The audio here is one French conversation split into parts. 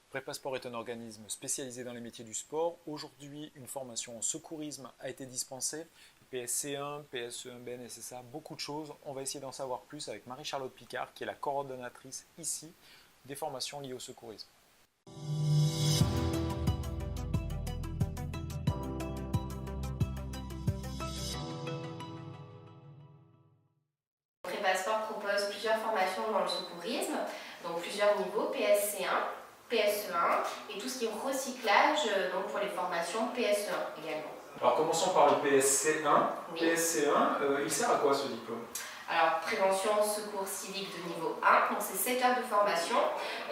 Prépasport est un organisme spécialisé dans les métiers du sport. Aujourd'hui, une formation en secourisme a été dispensée. PSC1, PSE1, BNSSA, beaucoup de choses. On va essayer d'en savoir plus avec Marie-Charlotte Picard, qui est la coordonnatrice ici des formations liées au secourisme. Prépasport propose plusieurs formations dans le secourisme, donc plusieurs niveaux, PSC1, PSE1 et tout ce qui est recyclage donc pour les formations PSE1 également. Alors commençons par le PSC1. Oui. PSC1, il sert à quoi ce diplôme? Alors, prévention, secours civique de niveau 1, donc c'est 7 heures de formation.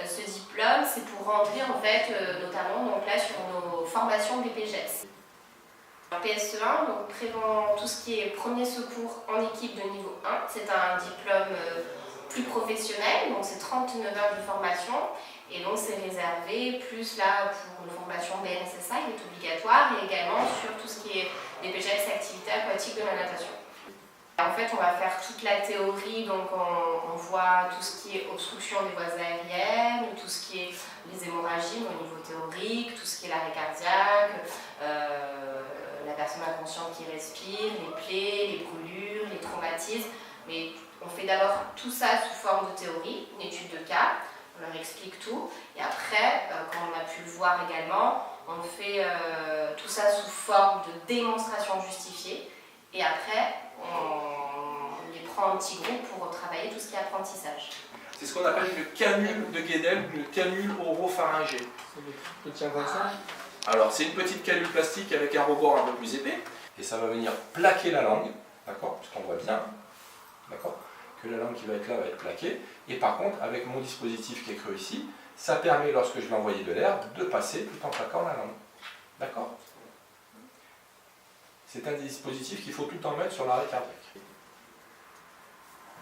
Ce diplôme, c'est pour rentrer en fait, notamment donc là sur nos formations BPGEPS. PSE1, donc prévent tout ce qui est premier secours en équipe de niveau 1. C'est un diplôme plus professionnel, donc c'est 39 heures de formation. Et donc c'est réservé plus là pour une formation BNSSA, il est obligatoire, et également sur tout ce qui est BPGEPS, activités aquatiques de la natation. En fait, on va faire toute la théorie, donc on voit tout ce qui est obstruction des voies aériennes, tout ce qui est les hémorragies au niveau théorique, tout ce qui est l'arrêt cardiaque, la personne inconsciente qui respire, les plaies, les brûlures, les traumatismes. Mais on fait d'abord tout ça sous forme de théorie, une étude de cas, on leur explique tout. Et après, comme on a pu le voir également, on fait tout ça sous forme de démonstration justifiée. Et après, on les prend en petits groupes pour travailler tout ce qui est apprentissage. C'est ce qu'on appelle le canule de Guédel, le canule oropharyngé. Il tient comme ça. Alors, c'est une petite canule plastique avec un rebord un peu plus épais, et ça va venir plaquer la langue, d'accord, puisqu'on voit bien, d'accord, que la langue qui va être là va être plaquée. Et par contre, avec mon dispositif qui est creux ici, ça permet, lorsque je vais envoyer de l'air, de passer tout en plaquant la langue. D'accord? C'est un dispositif qu'il faut tout le temps mettre sur l'arrêt cardiaque.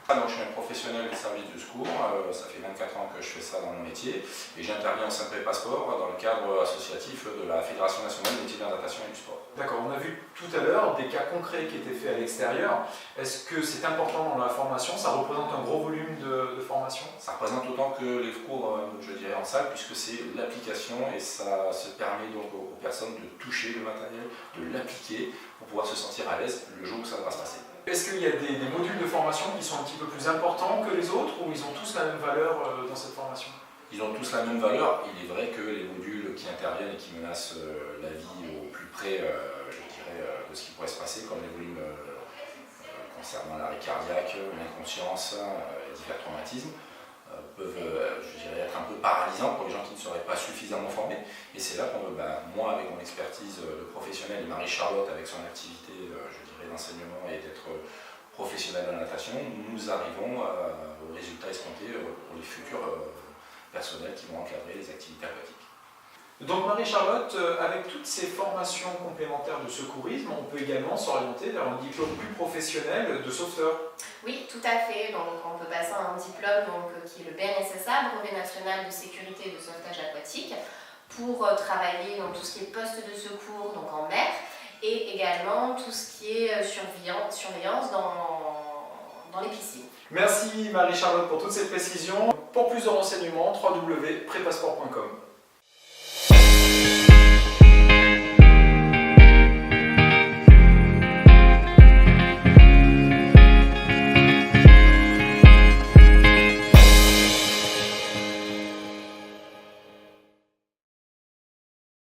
Donc, je suis un professionnel des services de secours, ça fait 24 ans que je fais ça dans mon métier, et j'interviens au sein de Prépasport dans le cadre associatif de la Fédération nationale des métiers de la natation et du sport. D'accord, on a vu tout à l'heure des cas concrets qui étaient faits à l'extérieur. Est-ce que c'est important dans la formation? Ça représente un gros volume de formation? Ça représente autant que les cours, je dirais, en salle, puisque c'est l'application et ça se permet donc aux personnes de toucher le matériel, de l'appliquer pour pouvoir se sentir à l'aise le jour où ça va se passer. Est-ce qu'il y a des modules de formation qui sont un petit peu plus importants que les autres ou ils ont tous la même valeur dans cette formation? Ils ont tous la même valeur. Il est vrai que les modules qui interviennent et qui menacent la vie au plus près, je dirais, de ce qui pourrait se passer, comme les volumes concernant l'arrêt cardiaque, l'inconscience, les divers traumatismes, peuvent, je dirais, être un peu paralysants pour les gens qui ne seraient pas suffisamment formés. Et c'est là qu'on veut, moi avec mon expertise de professionnel et Marie-Charlotte avec son activité, je dirais, d'enseignement et d'être professionnel de la natation, nous arrivons aux résultats escomptés pour les futurs personnels qui vont encadrer les activités aquatiques. Donc Marie-Charlotte, avec toutes ces formations complémentaires de secourisme, on peut également s'orienter vers un diplôme plus professionnel de sauveteur. Oui, tout à fait. Donc, on peut passer à un diplôme qui est le BNSSA, Brevet national de sécurité et de sauvetage aquatique, pour travailler dans tout ce qui est poste de secours donc en mer, et également tout ce qui est surveillance dans les piscines. Merci Marie-Charlotte pour toutes ces précisions. Pour plus de renseignements, www.prepasport.com.